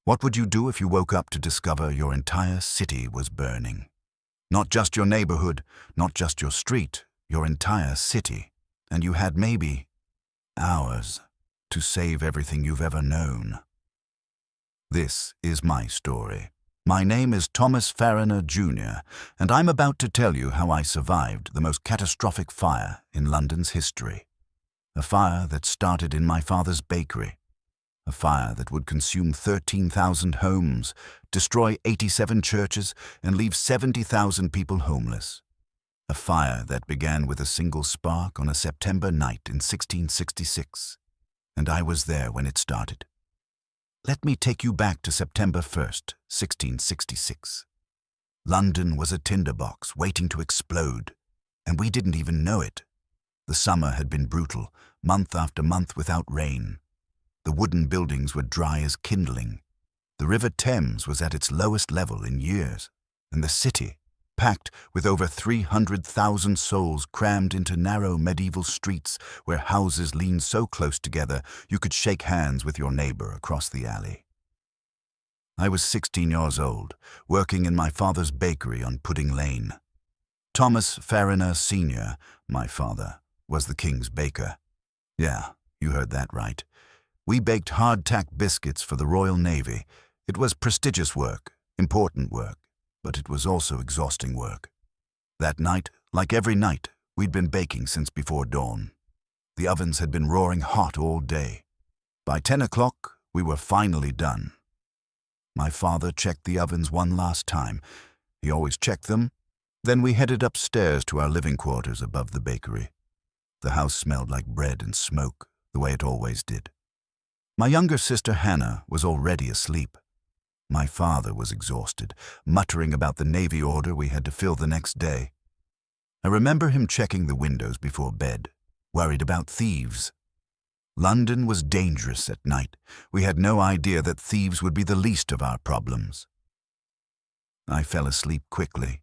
What would you do if you woke up to discover your entire city was burning? Not just your neighborhood, not just your street, your entire city. And you had maybe hours to save everything you've ever known. This is my story. My name is Thomas Farriner Junior, and I'm about to tell you how I survived the most catastrophic fire in London's history. A fire that started in my father's bakery. A fire that would consume 13,000 homes, destroy 87 churches, and leave 70,000 people homeless. A fire that began with a single spark on a September night in 1666. And I was there when it started. Let me take you back to September 1st, 1666. London was a tinderbox waiting to explode, and we didn't even know it. The summer had been brutal, month after month without rain. The wooden buildings were dry as kindling. The River Thames was at its lowest level in years, and the city, packed with over 300,000 souls crammed into narrow medieval streets where houses leaned so close together you could shake hands with your neighbor across the alley. I was 16 years old, working in my father's bakery on Pudding Lane. Thomas Farriner Senior, my father, was the king's baker. Yeah, you heard that right. We baked hardtack biscuits for the Royal Navy. It was prestigious work, important work, but it was also exhausting work. That night, like every night, we'd been baking since before dawn. The ovens had been roaring hot all day. By 10 o'clock, we were finally done. My father checked the ovens one last time. He always checked them. Then we headed upstairs to our living quarters above the bakery. The house smelled like bread and smoke, the way it always did. My younger sister Hannah was already asleep. My father was exhausted, muttering about the Navy order we had to fill the next day. I remember him checking the windows before bed, worried about thieves. London was dangerous at night. We had no idea that thieves would be the least of our problems. I fell asleep quickly.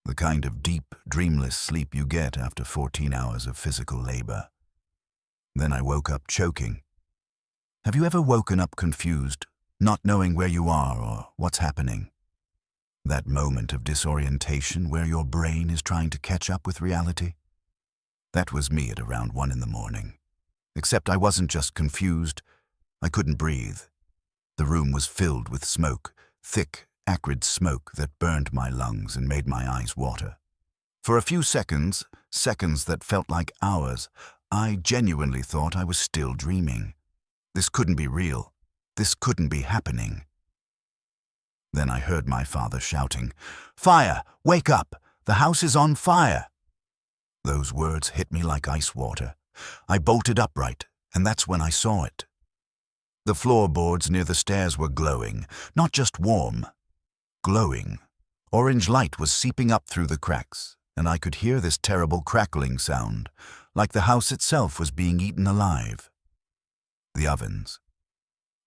The kind of deep, dreamless sleep you get after 14 hours of physical labor. Then I woke up choking. Have you ever woken up confused, not knowing where you are or what's happening? That moment of disorientation where your brain is trying to catch up with reality? That was me at around 1 in the morning. Except I wasn't just confused, I couldn't breathe. The room was filled with smoke, thick, acrid smoke that burned my lungs and made my eyes water. For a few seconds, seconds that felt like hours, I genuinely thought I was still dreaming. This couldn't be real. This couldn't be happening. Then I heard my father shouting, "Fire! Wake up! The house is on fire!" Those words hit me like ice water. I bolted upright, and that's when I saw it. The floorboards near the stairs were glowing, not just warm. Glowing. Orange light was seeping up through the cracks, and I could hear this terrible crackling sound, like the house itself was being eaten alive. The ovens.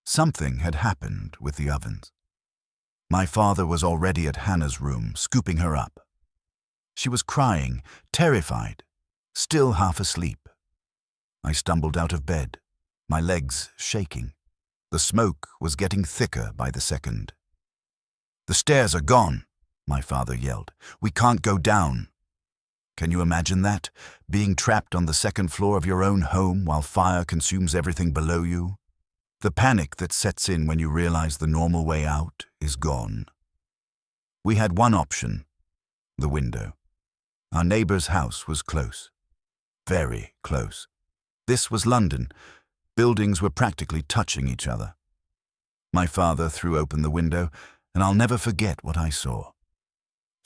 Something had happened with the ovens. My father was already at Hannah's room, scooping her up. She was crying, terrified, still half asleep. I stumbled out of bed, my legs shaking. The smoke was getting thicker by the second. "The stairs are gone," my father yelled. "We can't go down." Can you imagine that? Being trapped on the second floor of your own home while fire consumes everything below you? The panic that sets in when you realize the normal way out is gone. We had one option, the window. Our neighbor's house was close. Very close. This was London. Buildings were practically touching each other. My father threw open the window, and I'll never forget what I saw.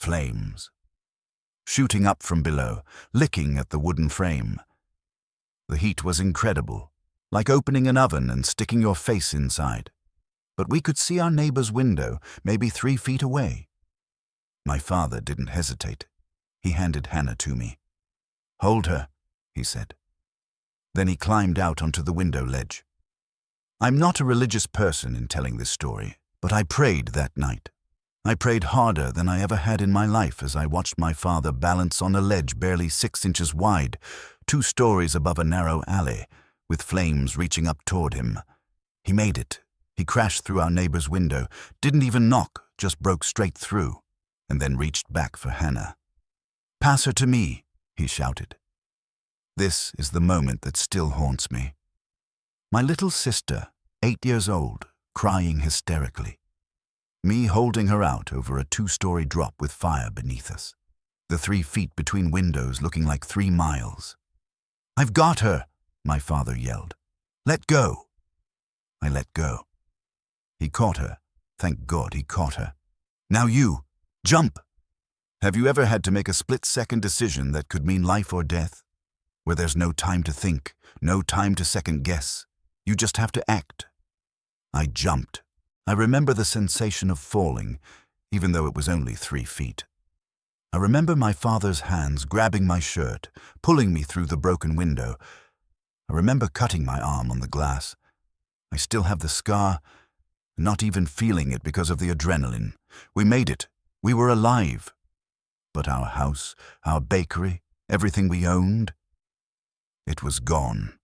Flames. Shooting up from below, licking at the wooden frame. The heat was incredible, like opening an oven and sticking your face inside. But we could see our neighbor's window, maybe 3 feet away. My father didn't hesitate. He handed Hannah to me. "Hold her," he said. Then he climbed out onto the window ledge. I'm not a religious person in telling this story, but I prayed that night. I prayed harder than I ever had in my life as I watched my father balance on a ledge barely 6 inches wide, 2 stories above a narrow alley, with flames reaching up toward him. He made it. He crashed through our neighbor's window, didn't even knock, just broke straight through, and then reached back for Hannah. "Pass her to me," he shouted. This is the moment that still haunts me. My little sister, 8 years old, crying hysterically. Me holding her out over a 2-story drop with fire beneath us. The 3 feet between windows looking like 3 miles. "I've got her," my father yelled. "Let go." I let go. He caught her. Thank God he caught her. "Now you, jump." Have you ever had to make a split-second decision that could mean life or death? Where there's no time to think, no time to second-guess. You just have to act. I jumped. I remember the sensation of falling, even though it was only 3 feet. I remember my father's hands grabbing my shirt, pulling me through the broken window. I remember cutting my arm on the glass. I still have the scar, not even feeling it because of the adrenaline. We made it. We were alive. But our house, our bakery, everything we owned, it was gone.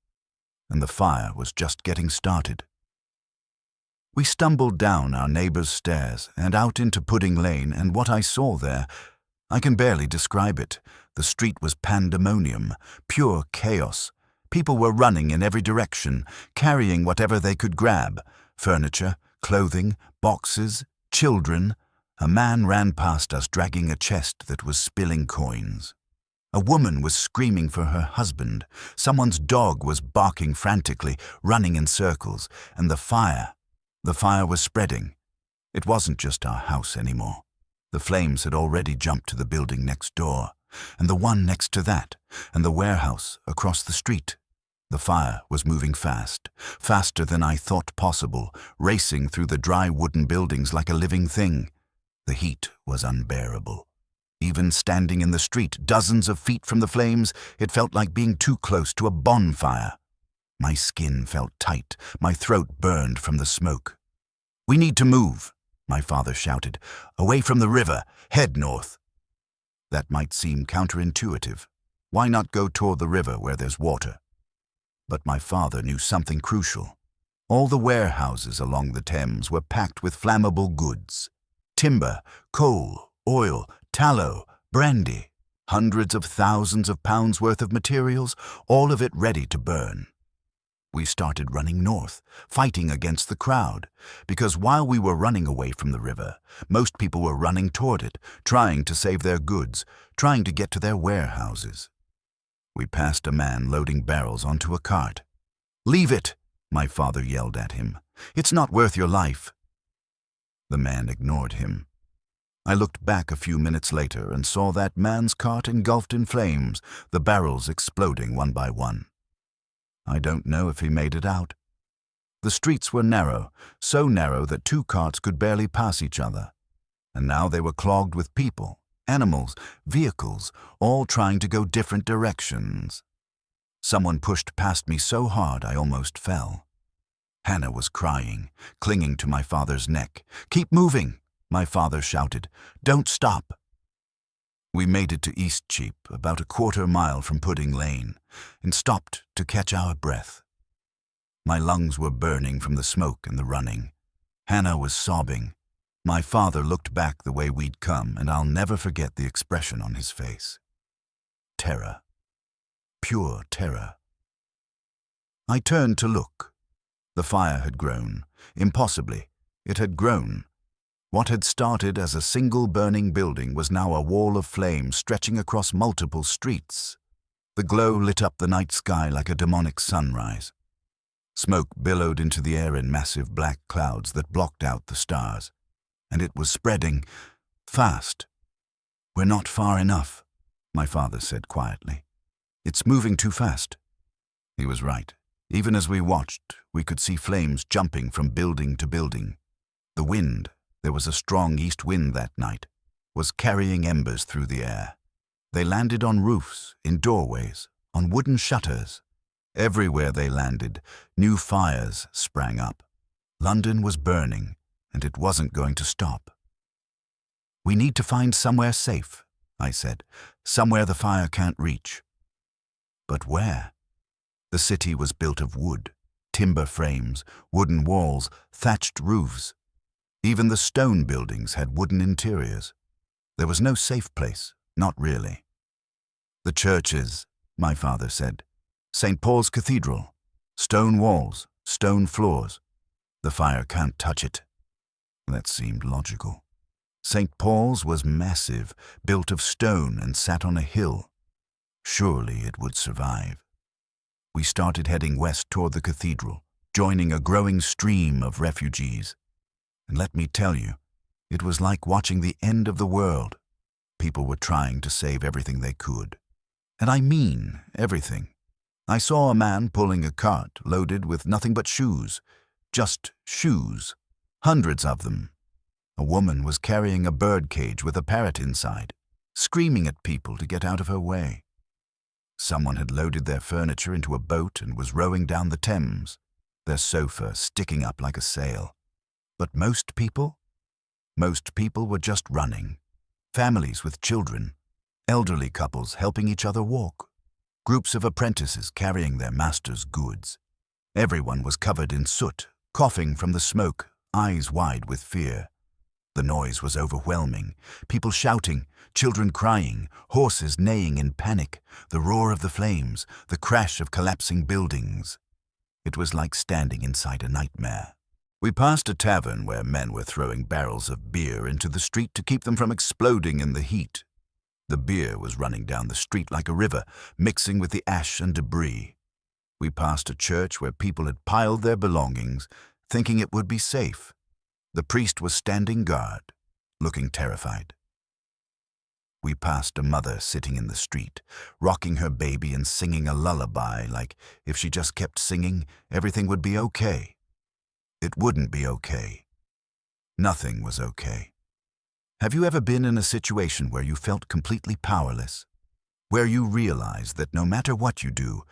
And the fire was just getting started. We stumbled down our neighbor's stairs and out into Pudding Lane, and what I saw there, I can barely describe it. The street was pandemonium, pure chaos. People were running in every direction, carrying whatever they could grab. Furniture, clothing, boxes, children. A man ran past us dragging a chest that was spilling coins. A woman was screaming for her husband. Someone's dog was barking frantically, running in circles. And the fire was spreading. It wasn't just our house anymore. The flames had already jumped to the building next door, and the one next to that, and the warehouse across the street. The fire was moving fast, faster than I thought possible, racing through the dry wooden buildings like a living thing. The heat was unbearable. Even standing in the street, dozens of feet from the flames, it felt like being too close to a bonfire. My skin felt tight, my throat burned from the smoke. "We need to move," my father shouted. "Away from the river, head north." That might seem counterintuitive. Why not go toward the river where there's water? But my father knew something crucial. All the warehouses along the Thames were packed with flammable goods. Timber, coal, oil, tallow, brandy, hundreds of thousands of pounds worth of materials, all of it ready to burn. We started running north, fighting against the crowd, because while we were running away from the river, most people were running toward it, trying to save their goods, trying to get to their warehouses. We passed a man loading barrels onto a cart. "Leave it," my father yelled at him. "It's not worth your life." The man ignored him. I looked back a few minutes later and saw that man's cart engulfed in flames, the barrels exploding one by one. I don't know if he made it out. The streets were narrow, so narrow that 2 carts could barely pass each other. And now they were clogged with people, animals, vehicles, all trying to go different directions. Someone pushed past me so hard I almost fell. Hannah was crying, clinging to my father's neck. "Keep moving," my father shouted. "Don't stop." We made it to Eastcheap, about a 1/4 mile from Pudding Lane, and stopped to catch our breath. My lungs were burning from the smoke and the running. Hannah was sobbing. My father looked back the way we'd come, and I'll never forget the expression on his face. Terror. Pure terror. I turned to look. The fire had grown. Impossibly, it had grown. What had started as a single burning building was now a wall of flame stretching across multiple streets. The glow lit up the night sky like a demonic sunrise. Smoke billowed into the air in massive black clouds that blocked out the stars. And it was spreading fast. "We're not far enough," my father said quietly. "It's moving too fast." He was right. Even as we watched, we could see flames jumping from building to building. The wind, there was a strong east wind that night, was carrying embers through the air. They landed on roofs, in doorways, on wooden shutters. Everywhere they landed, new fires sprang up. London was burning, and it wasn't going to stop. "We need to find somewhere safe," I said, "somewhere the fire can't reach." But where? The city was built of wood, timber frames, wooden walls, thatched roofs. Even the stone buildings had wooden interiors. There was no safe place, not really. The churches, my father said. St. Paul's Cathedral. Stone walls, stone floors. The fire can't touch it. That seemed logical. St. Paul's was massive, built of stone and sat on a hill. Surely it would survive. We started heading west toward the cathedral, joining a growing stream of refugees. And let me tell you, it was like watching the end of the world. People were trying to save everything they could. And I mean everything. I saw a man pulling a cart loaded with nothing but shoes. Just shoes. Hundreds of them. A woman was carrying a bird cage with a parrot inside, screaming at people to get out of her way. Someone had loaded their furniture into a boat and was rowing down the Thames, their sofa sticking up like a sail. But most people were just running. Families with children, elderly couples helping each other walk, groups of apprentices carrying their master's goods. Everyone was covered in soot, coughing from the smoke, eyes wide with fear. The noise was overwhelming, people shouting, children crying, horses neighing in panic, the roar of the flames, the crash of collapsing buildings. It was like standing inside a nightmare. We passed a tavern where men were throwing barrels of beer into the street to keep them from exploding in the heat. The beer was running down the street like a river, mixing with the ash and debris. We passed a church where people had piled their belongings, thinking it would be safe. The priest was standing guard, looking terrified. We passed a mother sitting in the street, rocking her baby and singing a lullaby like if she just kept singing, everything would be okay. It wouldn't be okay. Nothing was okay. Have you ever been in a situation where you felt completely powerless? Where you realize that no matter what you do,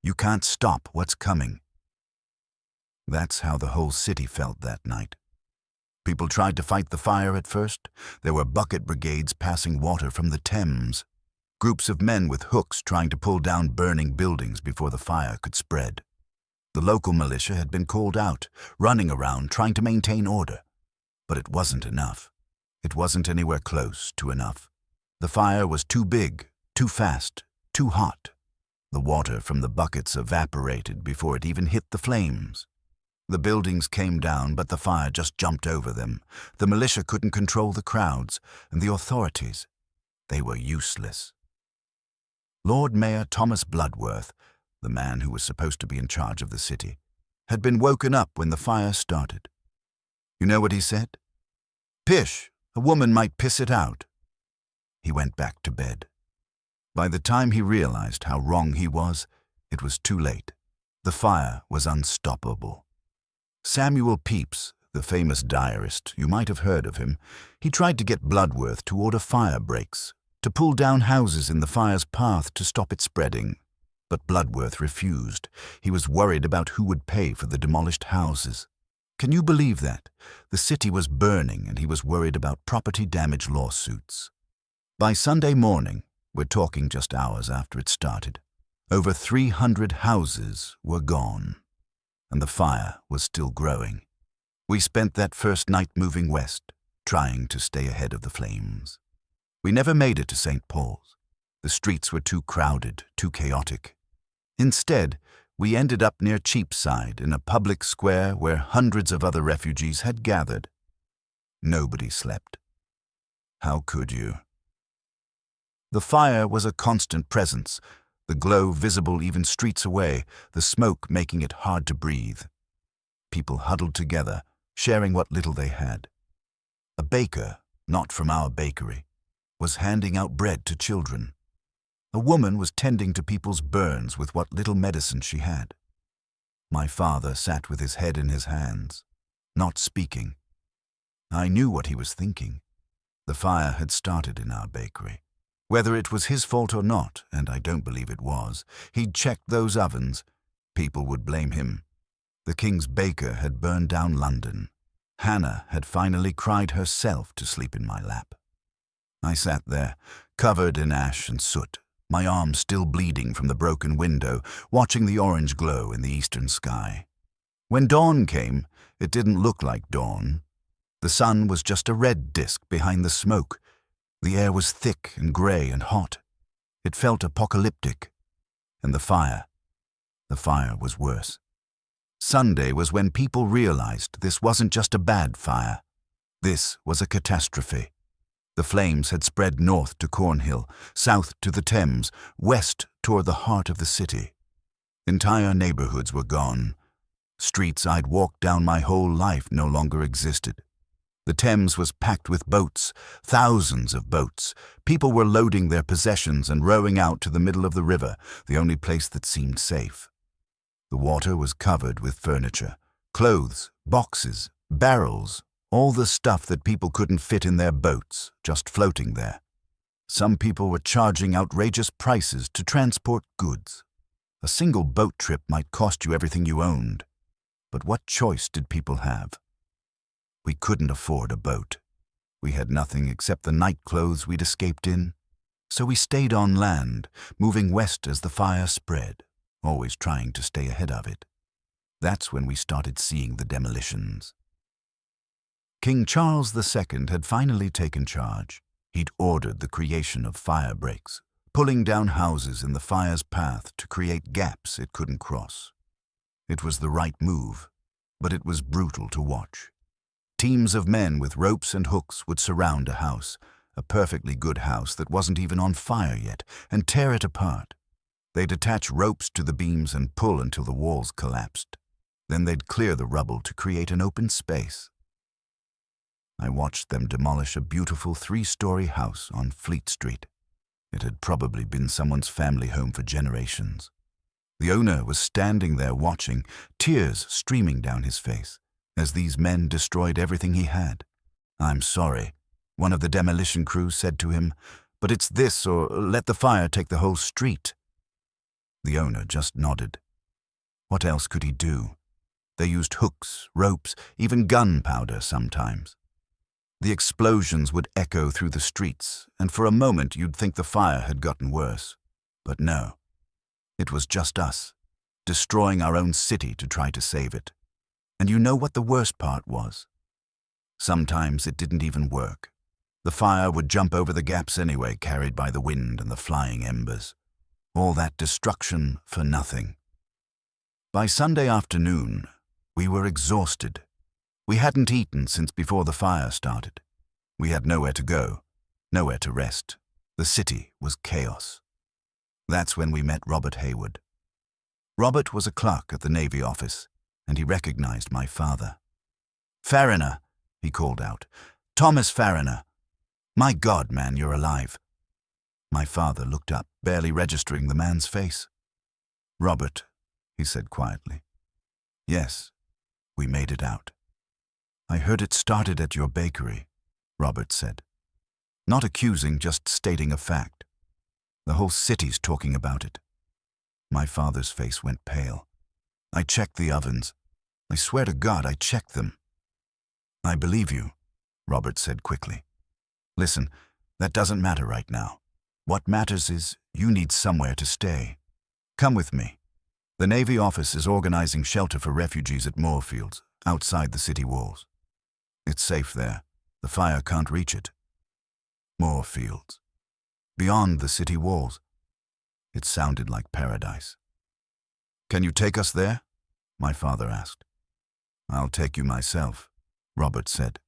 you can't stop what's coming? That's how the whole city felt that night. People tried to fight the fire at first. There were bucket brigades passing water from the Thames. Groups of men with hooks trying to pull down burning buildings before the fire could spread. The local militia had been called out, running around trying to maintain order. But it wasn't enough. It wasn't anywhere close to enough. The fire was too big, too fast, too hot. The water from the buckets evaporated before it even hit the flames. The buildings came down, but the fire just jumped over them. The militia couldn't control the crowds, and the authorities, they were useless. Lord Mayor Thomas Bloodworth, the man who was supposed to be in charge of the city, had been woken up when the fire started. You know what he said? "Pish, a woman might piss it out." He went back to bed. By the time he realized how wrong he was, it was too late. The fire was unstoppable. Samuel Pepys, the famous diarist, you might have heard of him, he tried to get Bloodworth to order fire breaks, to pull down houses in the fire's path to stop it spreading. But Bloodworth refused. He was worried about who would pay for the demolished houses. Can you believe that? The city was burning and he was worried about property damage lawsuits. By Sunday morning, we're talking just hours after it started, over 300 houses were gone, and the fire was still growing. We spent that first night moving west, trying to stay ahead of the flames. We never made it to St. Paul's. The streets were too crowded, too chaotic. Instead, we ended up near Cheapside in a public square where hundreds of other refugees had gathered. Nobody slept. How could you? The fire was a constant presence, the glow visible even streets away, the smoke making it hard to breathe. People huddled together, sharing what little they had. A baker, not from our bakery, was handing out bread to children. A woman was tending to people's burns with what little medicine she had. My father sat with his head in his hands, not speaking. I knew what he was thinking. The fire had started in our bakery. Whether it was his fault or not, and I don't believe it was, he'd checked those ovens. People would blame him. The King's baker had burned down London. Hannah had finally cried herself to sleep in my lap. I sat there, covered in ash and soot, my arm still bleeding from the broken window, watching the orange glow in the eastern sky. When dawn came, it didn't look like dawn. The sun was just a red disk behind the smoke. The air was thick and grey and hot. It felt apocalyptic. And the fire was worse. Sunday was when people realized this wasn't just a bad fire. This was a catastrophe. The flames had spread north to Cornhill, south to the Thames, west toward the heart of the city. Entire neighborhoods were gone. Streets I'd walked down my whole life no longer existed. The Thames was packed with boats, thousands of boats. People were loading their possessions and rowing out to the middle of the river, the only place that seemed safe. The water was covered with furniture, clothes, boxes, barrels, all the stuff that people couldn't fit in their boats, just floating there. Some people were charging outrageous prices to transport goods. A single boat trip might cost you everything you owned. But what choice did people have? We couldn't afford a boat. We had nothing except the night clothes we'd escaped in. So we stayed on land, moving west as the fire spread, always trying to stay ahead of it. That's when we started seeing the demolitions. King Charles II had finally taken charge. He'd ordered the creation of fire breaks, pulling down houses in the fire's path to create gaps it couldn't cross. It was the right move, but it was brutal to watch. Teams of men with ropes and hooks would surround a house, a perfectly good house that wasn't even on fire yet, and tear it apart. They'd attach ropes to the beams and pull until the walls collapsed. Then they'd clear the rubble to create an open space. I watched them demolish a beautiful 3-story house on Fleet Street. It had probably been someone's family home for generations. The owner was standing there watching, tears streaming down his face, as these men destroyed everything he had. "I'm sorry," one of the demolition crew said to him, "but it's this or let the fire take the whole street." The owner just nodded. What else could he do? They used hooks, ropes, even gunpowder sometimes. The explosions would echo through the streets, and for a moment you'd think the fire had gotten worse. But no. It was just us, destroying our own city to try to save it. And you know what the worst part was? Sometimes it didn't even work. The fire would jump over the gaps anyway, carried by the wind and the flying embers. All that destruction for nothing. By Sunday afternoon, we were exhausted. We hadn't eaten since before the fire started. We had nowhere to go, nowhere to rest. The city was chaos. That's when we met Robert Hayward. Robert was a clerk at the Navy office, and he recognized my father. "Farriner," he called out. "Thomas Farriner. My God, man, you're alive." My father looked up, barely registering the man's face. "Robert," he said quietly. "Yes, we made it out." "I heard it started at your bakery," Robert said. Not accusing, just stating a fact. "The whole city's talking about it." My father's face went pale. "I checked the ovens. I swear to God, I checked them." "I believe you," Robert said quickly. "Listen, that doesn't matter right now. What matters is you need somewhere to stay. Come with me. The Navy office is organizing shelter for refugees at Moorfields, outside the city walls. It's safe there. The fire can't reach it. Moorfields. Beyond the city walls. It sounded like paradise. "Can you take us there?" my father asked. "I'll take you myself," Robert said.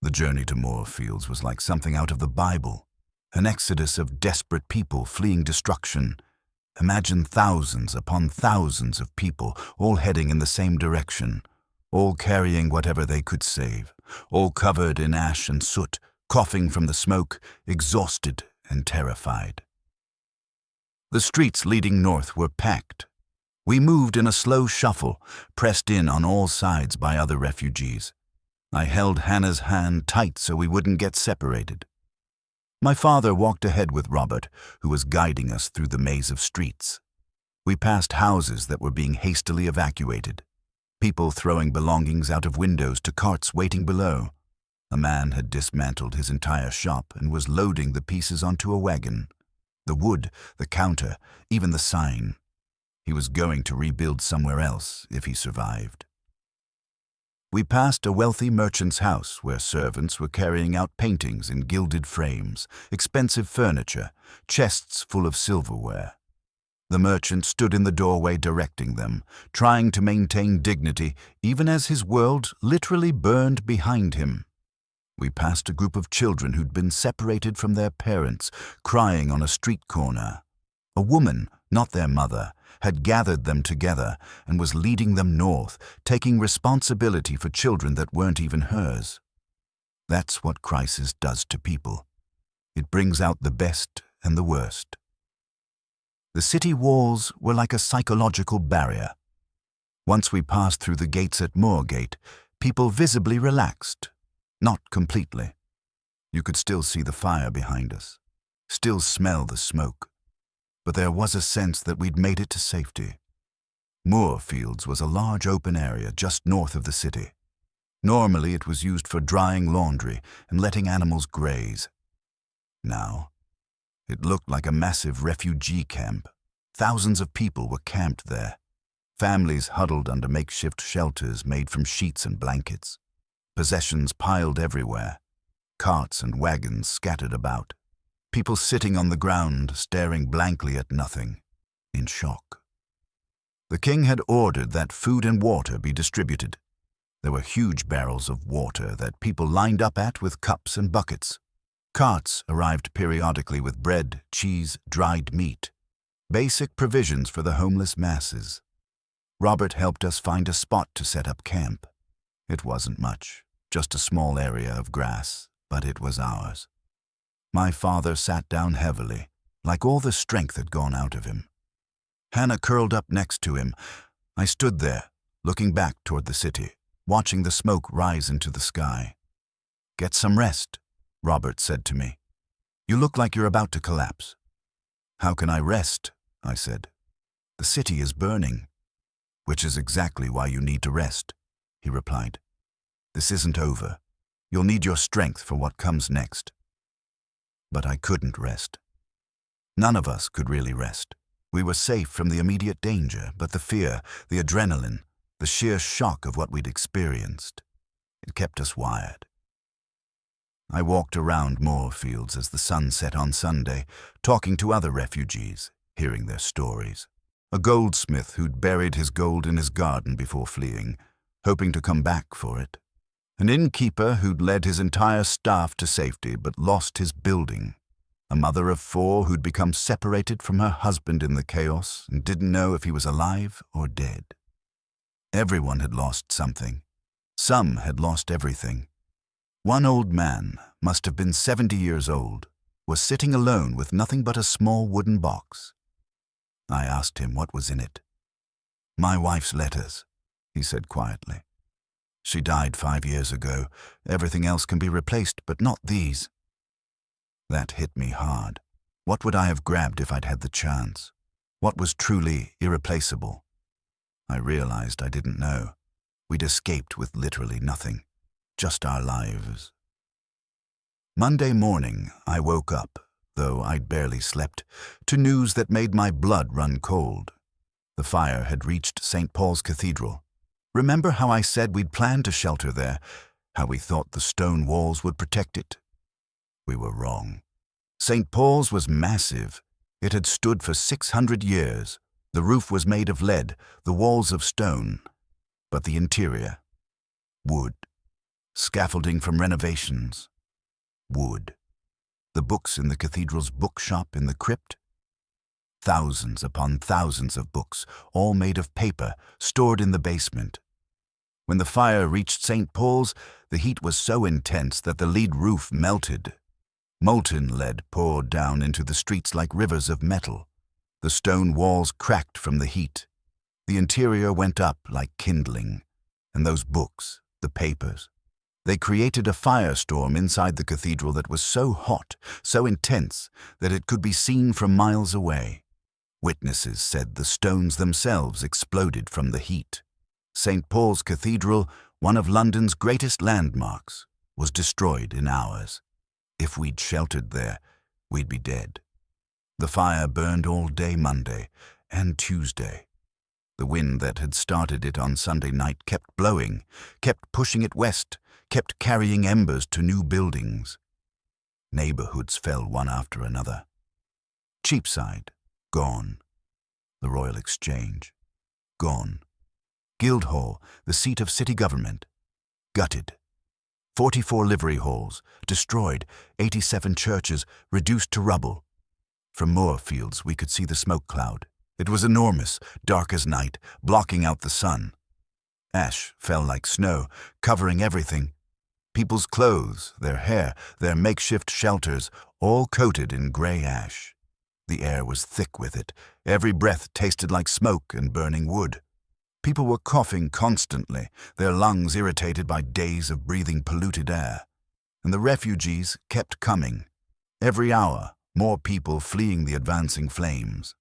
The journey to Moorfields was like something out of the Bible, an exodus of desperate people fleeing destruction. Imagine thousands upon thousands of people, all heading in the same direction, all carrying whatever they could save, all covered in ash and soot, coughing from the smoke, exhausted and terrified. The streets leading north were packed. We moved in a slow shuffle, pressed in on all sides by other refugees. I held Hannah's hand tight so we wouldn't get separated. My father walked ahead with Robert, who was guiding us through the maze of streets. We passed houses that were being hastily evacuated, people throwing belongings out of windows to carts waiting below. A man had dismantled his entire shop and was loading the pieces onto a wagon. The wood, the counter, even the sign. He was going to rebuild somewhere else if he survived. We passed a wealthy merchant's house where servants were carrying out paintings in gilded frames, expensive furniture, chests full of silverware. The merchant stood in the doorway directing them, trying to maintain dignity even as his world literally burned behind him. We passed a group of children who'd been separated from their parents, crying on a street corner. A woman, not their mother, had gathered them together and was leading them north, taking responsibility for children that weren't even hers. That's what crisis does to people. It brings out the best and the worst. The city walls were like a psychological barrier. Once we passed through the gates at Moorgate, people visibly relaxed. Not completely. You could still see the fire behind us, still smell the smoke. But there was a sense that we'd made it to safety. Moorfields was a large open area just north of the city. Normally it was used for drying laundry and letting animals graze. Now, it looked like a massive refugee camp. Thousands of people were camped there. Families huddled under makeshift shelters made from sheets and blankets. Possessions piled everywhere. Carts and wagons scattered about. People sitting on the ground, staring blankly at nothing, in shock. The king had ordered that food and water be distributed. There were huge barrels of water that people lined up at with cups and buckets. Carts arrived periodically with bread, cheese, dried meat. Basic provisions for the homeless masses. Robert helped us find a spot to set up camp. It wasn't much, just a small area of grass, but it was ours. My father sat down heavily, like all the strength had gone out of him. Hannah curled up next to him. I stood there, looking back toward the city, watching the smoke rise into the sky. "Get some rest," Robert said to me. "You look like you're about to collapse." "How can I rest?" I said. "The city is burning." "Which is exactly why you need to rest," he replied. "This isn't over. You'll need your strength for what comes next." But I couldn't rest. None of us could really rest. We were safe from the immediate danger, but the fear, the adrenaline, the sheer shock of what we'd experienced, it kept us wired. I walked around Moorfields as the sun set on Sunday, talking to other refugees, hearing their stories. A goldsmith who'd buried his gold in his garden before fleeing, hoping to come back for it. An innkeeper who'd led his entire staff to safety but lost his building. A mother of 4 who'd become separated from her husband in the chaos and didn't know if he was alive or dead. Everyone had lost something. Some had lost everything. One old man, must have been 70 years old, was sitting alone with nothing but a small wooden box. I asked him what was in it. "My wife's letters," he said quietly. "She died 5 years ago. Everything else can be replaced, but not these." That hit me hard. What would I have grabbed if I'd had the chance? What was truly irreplaceable? I realized I didn't know. We'd escaped with literally nothing, just our lives. Monday morning, I woke up, though I'd barely slept, to news that made my blood run cold. The fire had reached St. Paul's Cathedral. Remember how I said we'd planned to shelter there, how we thought the stone walls would protect it? We were wrong. St. Paul's was massive. It had stood for 600 years. The roof was made of lead, the walls of stone. But the interior? Wood. Scaffolding from renovations? Wood. The books in the cathedral's bookshop in the crypt? Thousands upon thousands of books, all made of paper, stored in the basement. When the fire reached St. Paul's, the heat was so intense that the lead roof melted. Molten lead poured down into the streets like rivers of metal. The stone walls cracked from the heat. The interior went up like kindling. And those books, the papers, they created a firestorm inside the cathedral that was so hot, so intense, that it could be seen from miles away. Witnesses said the stones themselves exploded from the heat. St. Paul's Cathedral, one of London's greatest landmarks, was destroyed in hours. If we'd sheltered there, we'd be dead. The fire burned all day Monday and Tuesday. The wind that had started it on Sunday night kept blowing, kept pushing it west, kept carrying embers to new buildings. Neighborhoods fell one after another. Cheapside, gone. The Royal Exchange, gone. Guildhall, the seat of city government, gutted. 44 livery halls, destroyed, 87 churches, reduced to rubble. From Moorfields we could see the smoke cloud. It was enormous, dark as night, blocking out the sun. Ash fell like snow, covering everything. People's clothes, their hair, their makeshift shelters, all coated in grey ash. The air was thick with it. Every breath tasted like smoke and burning wood. People were coughing constantly, their lungs irritated by days of breathing polluted air. And the refugees kept coming. Every hour, more people fleeing the advancing flames.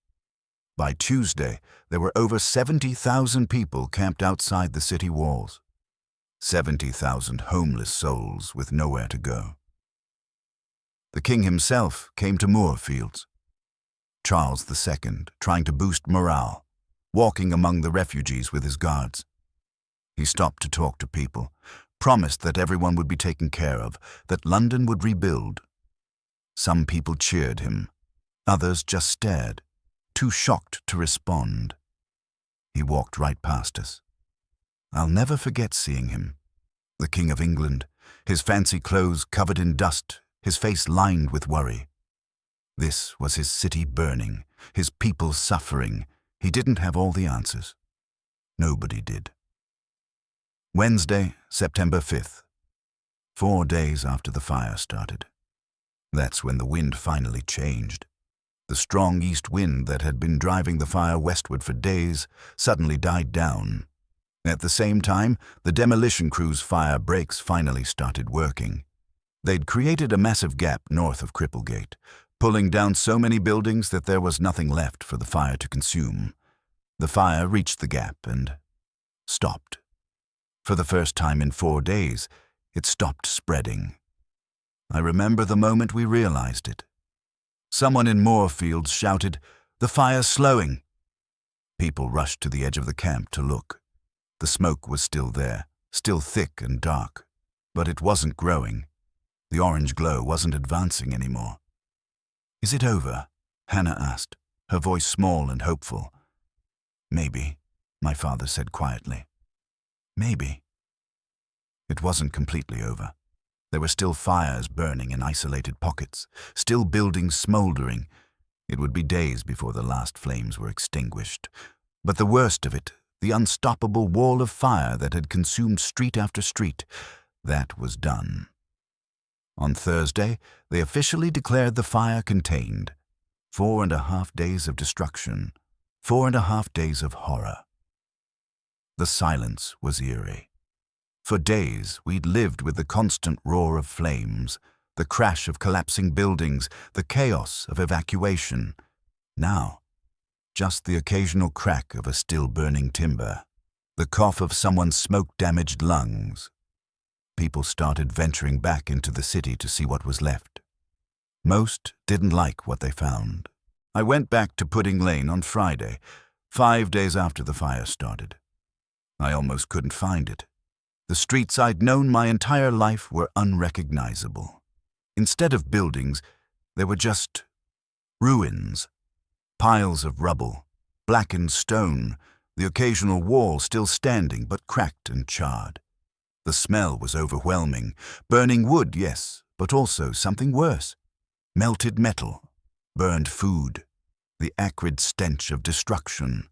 By Tuesday, there were over 70,000 people camped outside the city walls. 70,000 homeless souls with nowhere to go. The king himself came to Moorfields. Charles II, trying to boost morale, walking among the refugees with his guards. He stopped to talk to people, promised that everyone would be taken care of, that London would rebuild. Some people cheered him, others just stared, too shocked to respond. He walked right past us. I'll never forget seeing him. The King of England, his fancy clothes covered in dust, his face lined with worry. This was his city burning, his people suffering. He didn't have all the answers. Nobody did. Wednesday, September 5th. 4 days after the fire started. That's when the wind finally changed. The strong east wind that had been driving the fire westward for days suddenly died down. At the same time, the demolition crew's fire brakes finally started working. They'd created a massive gap north of Cripplegate, pulling down so many buildings that there was nothing left for the fire to consume. The fire reached the gap and stopped. For the first time in 4 days, it stopped spreading. I remember the moment we realized it. Someone in Moorfields shouted, "The fire's slowing!" People rushed to the edge of the camp to look. The smoke was still there, still thick and dark, but it wasn't growing. The orange glow wasn't advancing anymore. "Is it over?" Hannah asked, her voice small and hopeful. "Maybe," my father said quietly. "Maybe." It wasn't completely over. There were still fires burning in isolated pockets, still buildings smoldering. It would be days before the last flames were extinguished. But the worst of it, the unstoppable wall of fire that had consumed street after street, that was done. On Thursday, they officially declared the fire contained. 4.5 days of destruction, 4.5 days of horror. The silence was eerie. For days, we'd lived with the constant roar of flames, the crash of collapsing buildings, the chaos of evacuation. Now, just the occasional crack of a still-burning timber, the cough of someone's smoke-damaged lungs. People started venturing back into the city to see what was left. Most didn't like what they found. I went back to Pudding Lane on Friday, 5 days after the fire started. I almost couldn't find it. The streets I'd known my entire life were unrecognizable. Instead of buildings, there were just ruins, piles of rubble, blackened stone, the occasional wall still standing but cracked and charred. The smell was overwhelming. Burning wood, yes, but also something worse. Melted metal, burned food, the acrid stench of destruction.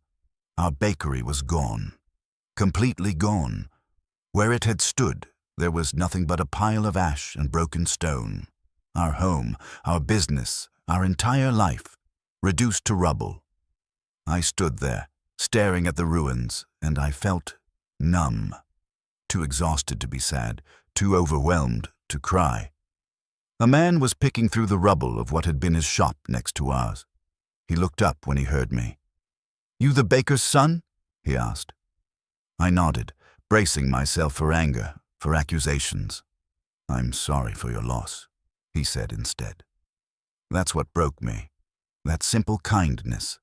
Our bakery was gone, completely gone. Where it had stood, there was nothing but a pile of ash and broken stone. Our home, our business, our entire life, reduced to rubble. I stood there, staring at the ruins, and I felt numb. Too exhausted to be sad, too overwhelmed to cry. A man was picking through the rubble of what had been his shop next to ours. He looked up when he heard me. "You the baker's son?" he asked. I nodded, bracing myself for anger, for accusations. "I'm sorry for your loss," he said instead. That's what broke me, that simple kindness.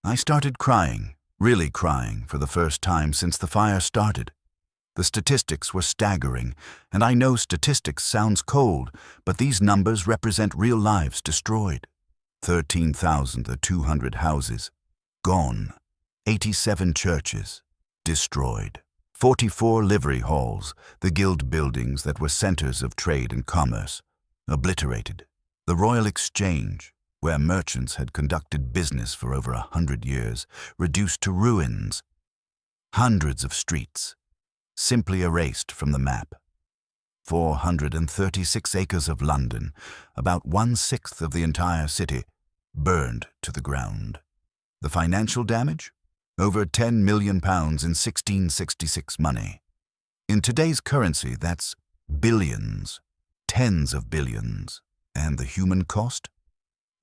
I started crying, really crying for the first time since the fire started. The statistics were staggering, and I know statistics sounds cold, but these numbers represent real lives destroyed. 13,200 houses gone, 87 churches destroyed, 44 livery halls, the guild buildings that were centers of trade and commerce, obliterated, the Royal Exchange, where merchants had conducted business for over 100 years, reduced to ruins, hundreds of streets simply erased from the map. 436 acres of London, about 1/6 of the entire city, burned to the ground. The financial damage? Over £10 million in 1666 money. In today's currency, that's billions, tens of billions. And the human cost?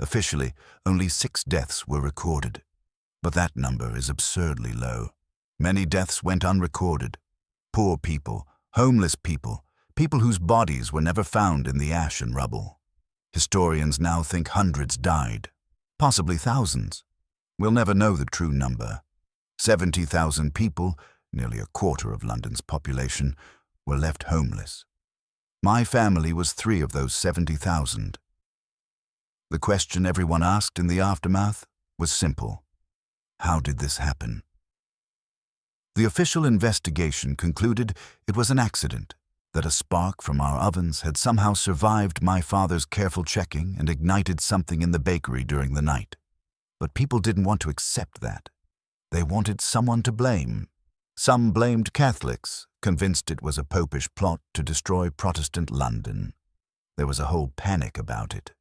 Officially, only 6 deaths were recorded. But that number is absurdly low. Many deaths went unrecorded. Poor people, homeless people, people whose bodies were never found in the ash and rubble. Historians now think hundreds died, possibly thousands. We'll never know the true number. 70,000 people, nearly a quarter of London's population, were left homeless. My family was 3 of those 70,000. The question everyone asked in the aftermath was simple. How did this happen? The official investigation concluded it was an accident, that a spark from our ovens had somehow survived my father's careful checking and ignited something in the bakery during the night. But people didn't want to accept that. They wanted someone to blame. Some blamed Catholics, convinced it was a popish plot to destroy Protestant London. There was a whole panic about it.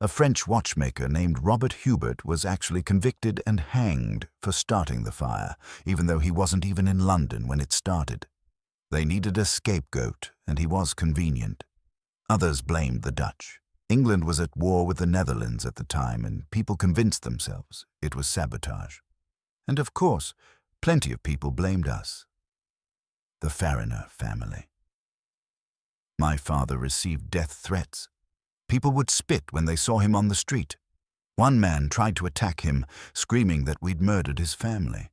A French watchmaker named Robert Hubert was actually convicted and hanged for starting the fire, even though he wasn't even in London when it started. They needed a scapegoat, and he was convenient. Others blamed the Dutch. England was at war with the Netherlands at the time, and people convinced themselves it was sabotage. And of course, plenty of people blamed us. The Farriner family. My father received death threats. People would spit when they saw him on the street. One man tried to attack him, screaming that we'd murdered his family.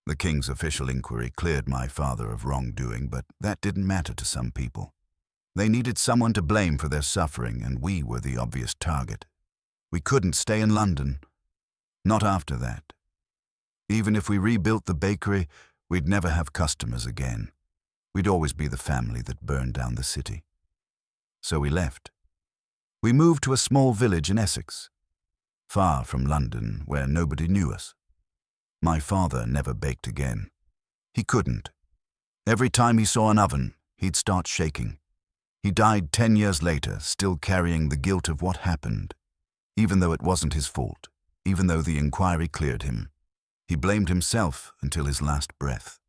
The king's official inquiry cleared my father of wrongdoing, but that didn't matter to some people. They needed someone to blame for their suffering, and we were the obvious target. We couldn't stay in London. Not after that. Even if we rebuilt the bakery, we'd never have customers again. We'd always be the family that burned down the city. So we left. We moved to a small village in Essex, far from London, where nobody knew us. My father never baked again. He couldn't. Every time he saw an oven, he'd start shaking. He died 10 years later, still carrying the guilt of what happened, even though it wasn't his fault, even though the inquiry cleared him. He blamed himself until his last breath.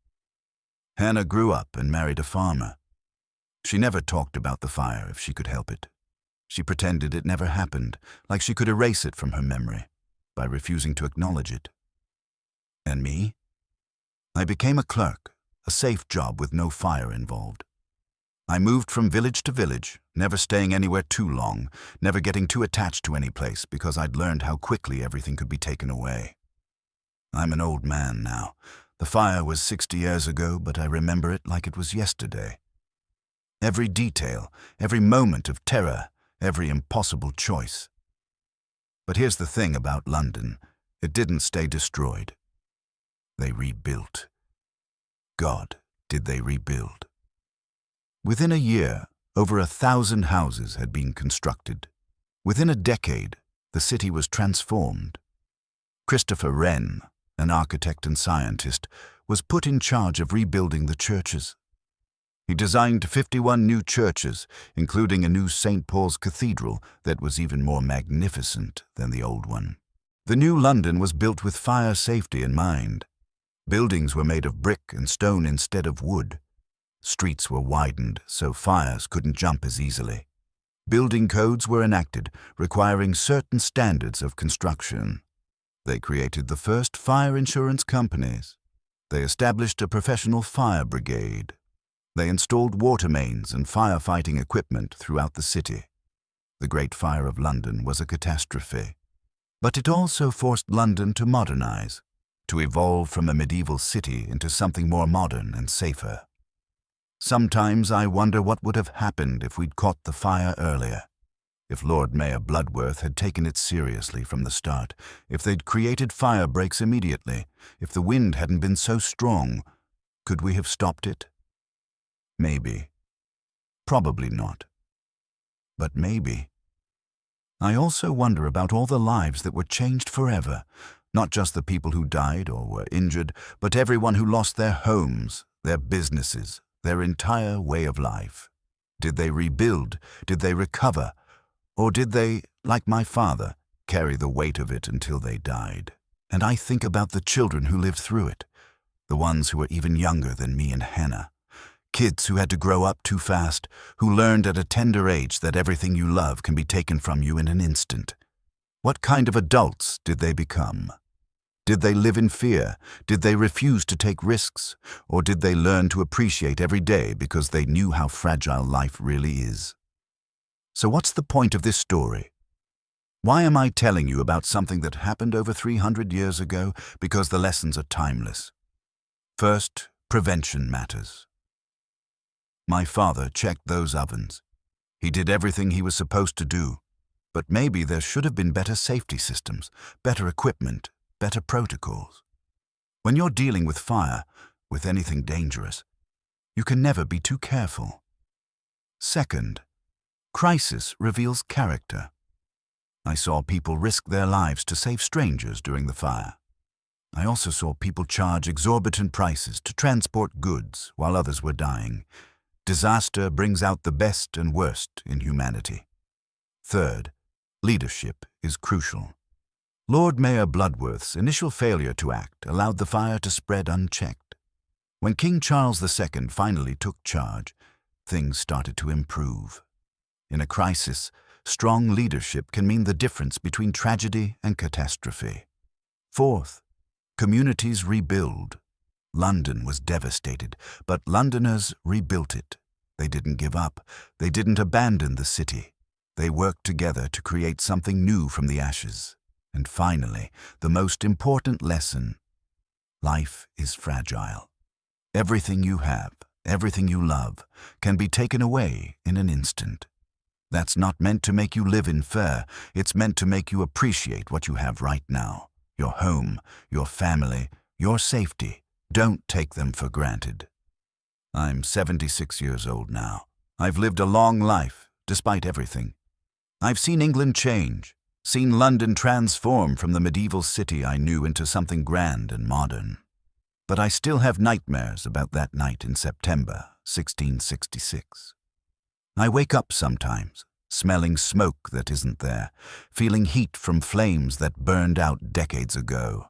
Hannah grew up and married a farmer. She never talked about the fire if she could help it. She pretended it never happened, like she could erase it from her memory, by refusing to acknowledge it. And me? I became a clerk, a safe job with no fire involved. I moved from village to village, never staying anywhere too long, never getting too attached to any place because I'd learned how quickly everything could be taken away. I'm an old man now. The fire was 60 years ago, but I remember it like it was yesterday. Every detail, every moment of terror, every impossible choice. But here's the thing about London. It didn't stay destroyed. They rebuilt. God, did they rebuild. Within a year, over 1,000 houses had been constructed. Within a decade, the city was transformed. Christopher Wren, an architect and scientist, was put in charge of rebuilding the churches. He designed 51 new churches, including a new St. Paul's Cathedral that was even more magnificent than the old one. The new London was built with fire safety in mind. Buildings were made of brick and stone instead of wood. Streets were widened so fires couldn't jump as easily. Building codes were enacted, requiring certain standards of construction. They created the first fire insurance companies. They established a professional fire brigade. They installed water mains and firefighting equipment throughout the city. The Great Fire of London was a catastrophe. But it also forced London to modernize, to evolve from a medieval city into something more modern and safer. Sometimes I wonder what would have happened if we'd caught the fire earlier, if Lord Mayor Bloodworth had taken it seriously from the start, if they'd created fire breaks immediately, if the wind hadn't been so strong. Could we have stopped it? Maybe. Probably not. But maybe. I also wonder about all the lives that were changed forever, not just the people who died or were injured, but everyone who lost their homes, their businesses, their entire way of life. Did they rebuild? Did they recover? Or did they, like my father, carry the weight of it until they died? And I think about the children who lived through it, the ones who were even younger than me and Hannah. Kids who had to grow up too fast, who learned at a tender age that everything you love can be taken from you in an instant. What kind of adults did they become? Did they live in fear? Did they refuse to take risks? Or did they learn to appreciate every day because they knew how fragile life really is? So what's the point of this story? Why am I telling you about something that happened over 300 years ago? Because the lessons are timeless. First, prevention matters. My father checked those ovens. He did everything he was supposed to do, but maybe there should have been better safety systems, better equipment, better protocols. When you're dealing with fire, with anything dangerous, you can never be too careful. Second, crisis reveals character. I saw people risk their lives to save strangers during the fire. I also saw people charge exorbitant prices to transport goods while others were dying. Disaster brings out the best and worst in humanity. Third, leadership is crucial. Lord Mayor Bloodworth's initial failure to act allowed the fire to spread unchecked. When King Charles II finally took charge, things started to improve. In a crisis, strong leadership can mean the difference between tragedy and catastrophe. Fourth, communities rebuild. London was devastated, but Londoners rebuilt it. They didn't give up. They didn't abandon the city. They worked together to create something new from the ashes. And finally, the most important lesson: life is fragile. Everything you have, everything you love, can be taken away in an instant. That's not meant to make you live in fear. It's meant to make you appreciate what you have right now. Your home, your family, your safety. Don't take them for granted. I'm 76 years old now. I've lived a long life, despite everything. I've seen England change, seen London transform from the medieval city I knew into something grand and modern. But I still have nightmares about that night in September 1666. I wake up sometimes, smelling smoke that isn't there, feeling heat from flames that burned out decades ago.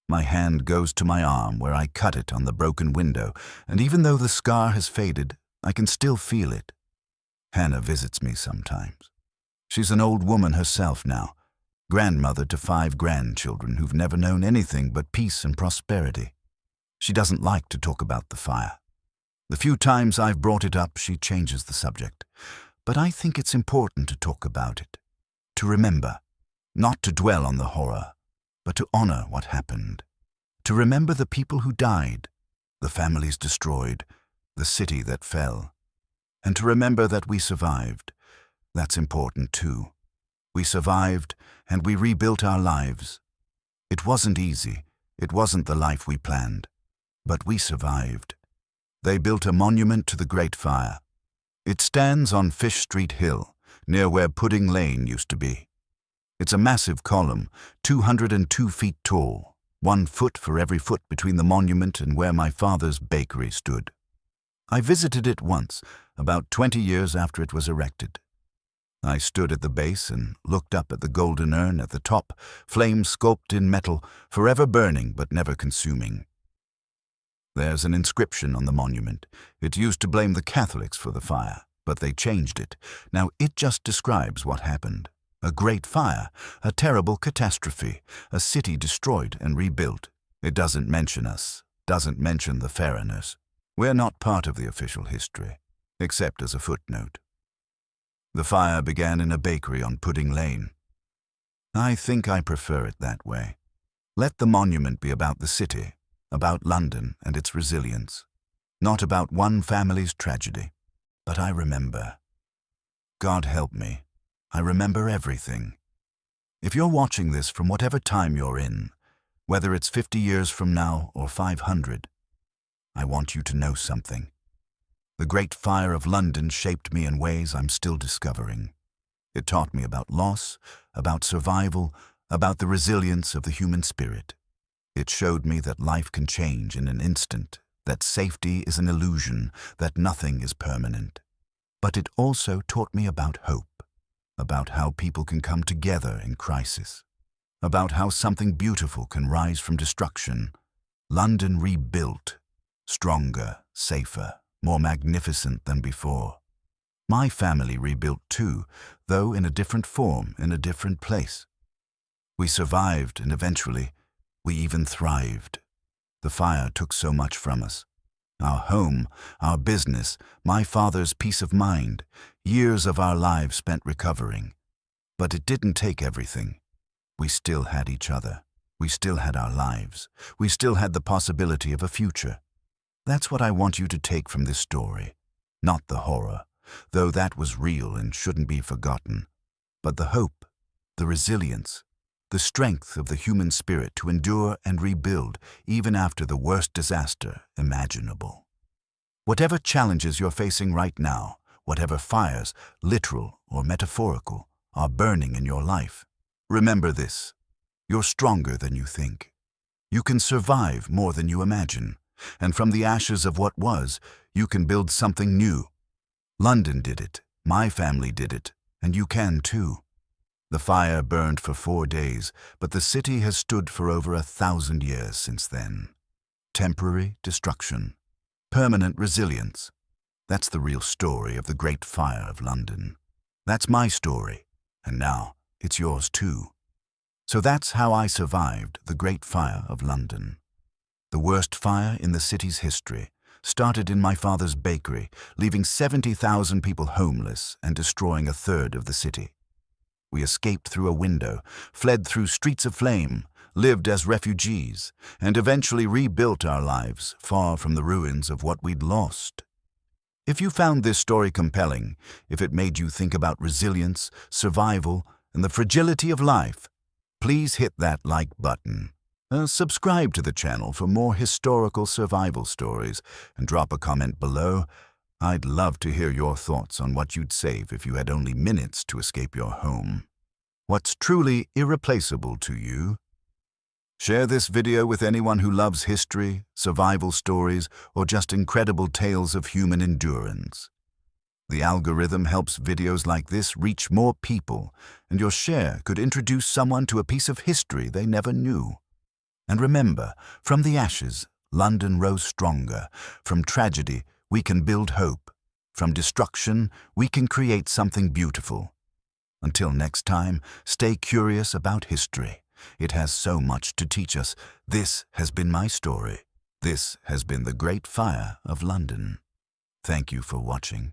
My hand goes to my arm where I cut it on the broken window, and even though the scar has faded, I can still feel it. Hannah visits me sometimes. She's an old woman herself now, grandmother to 5 grandchildren who've never known anything but peace and prosperity. She doesn't like to talk about the fire. The few times I've brought it up, she changes the subject. But I think it's important to talk about it, to remember, not to dwell on the horror, but to honor what happened, to remember the people who died, the families destroyed, the city that fell, and to remember that we survived. That's important too. We survived, and we rebuilt our lives. It wasn't easy. It wasn't the life we planned. But we survived. They built a monument to the Great Fire. It stands on Fish Street Hill, near where Pudding Lane used to be. It's a massive column, 202 feet tall, 1 foot for every foot between the monument and where my father's bakery stood. I visited it once, about 20 years after it was erected. I stood at the base and looked up at the golden urn at the top, flame sculpted in metal, forever burning but never consuming. There's an inscription on the monument. It used to blame the Catholics for the fire, but they changed it. Now it just describes what happened. A great fire, a terrible catastrophe, a city destroyed and rebuilt. It doesn't mention us, doesn't mention the Farriners. We're not part of the official history, except as a footnote. The fire began in a bakery on Pudding Lane. I think I prefer it that way. Let the monument be about the city, about London and its resilience, not about one family's tragedy. But I remember. God help me, I remember everything. If you're watching this from whatever time you're in, whether it's 50 years from now or 500, I want you to know something. The Great Fire of London shaped me in ways I'm still discovering. It taught me about loss, about survival, about the resilience of the human spirit. It showed me that life can change in an instant, that safety is an illusion, that nothing is permanent. But it also taught me about hope, about how people can come together in crisis, about how something beautiful can rise from destruction. London rebuilt, stronger, safer, more magnificent than before. My family rebuilt too, though in a different form, in a different place. We survived, and eventually, we even thrived. The fire took so much from us. Our home, our business, my father's peace of mind, years of our lives spent recovering. But it didn't take everything. We still had each other. We still had our lives. We still had the possibility of a future. That's what I want you to take from this story. Not the horror, though that was real and shouldn't be forgotten, but the hope, the resilience, the strength of the human spirit to endure and rebuild even after the worst disaster imaginable. Whatever challenges you're facing right now, whatever fires, literal or metaphorical, are burning in your life, remember this: you're stronger than you think. You can survive more than you imagine, and from the ashes of what was, you can build something new. London did it, my family did it, and you can too. The fire burned for 4 days, but the city has stood for over 1,000 years since then. Temporary destruction, permanent resilience. That's the real story of the Great Fire of London. That's my story, and now it's yours too. So that's how I survived the Great Fire of London. The worst fire in the city's history started in my father's bakery, leaving 70,000 people homeless and destroying 1/3 of the city. We escaped through a window, fled through streets of flame, lived as refugees, and eventually rebuilt our lives far from the ruins of what we'd lost. If you found this story compelling, if it made you think about resilience, survival, and the fragility of life, please hit that like button. Subscribe to the channel for more historical survival stories, and drop a comment below. I'd love to hear your thoughts on what you'd save if you had only minutes to escape your home. What's truly irreplaceable to you? Share this video with anyone who loves history, survival stories, or just incredible tales of human endurance. The algorithm helps videos like this reach more people, and your share could introduce someone to a piece of history they never knew. And remember, from the ashes, London rose stronger. From tragedy, we can build hope. From destruction, we can create something beautiful. Until next time, stay curious about history. It has so much to teach us. This has been my story. This has been the Great Fire of London. Thank you for watching.